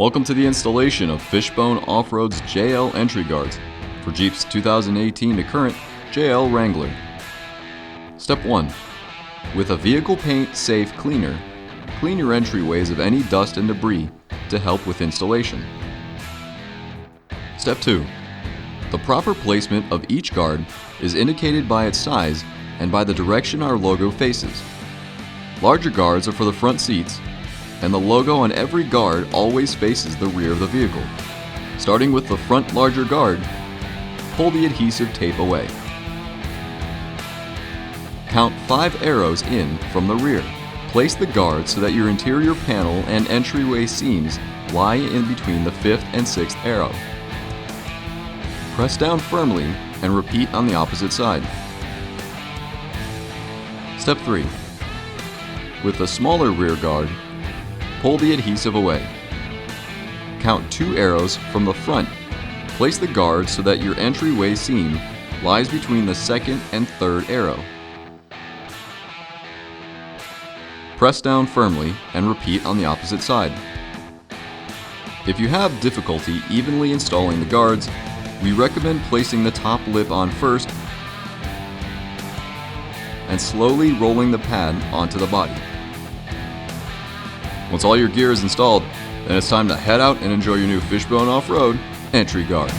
Welcome to the installation of Fishbone Offroad's JL entry guards for Jeep's 2018 to current JL Wrangler. Step 1. With a vehicle paint safe cleaner, clean your entryways of any dust and debris to help with installation. Step 2. The proper placement of each guard is indicated by its size and by the direction our logo faces. Larger guards are for the front seats, and the logo on every guard always faces the rear of the vehicle. Starting with the front larger guard, pull the adhesive tape away. Count 5 arrows in from the rear. Place the guard so that your interior panel and entryway seams lie in between the 5th and 6th arrow. Press down firmly and repeat on the opposite side. Step 3. With the smaller rear guard, pull the adhesive away. Count 2 arrows from the front. Place the guard so that your entryway seam lies between the 2nd and 3rd arrow. Press down firmly and repeat on the opposite side. If you have difficulty evenly installing the guards, we recommend placing the top lip on first and slowly rolling the pad onto the body. Once all your gear is installed, then it's time to head out and enjoy your new Fishbone Off-Road entry guards.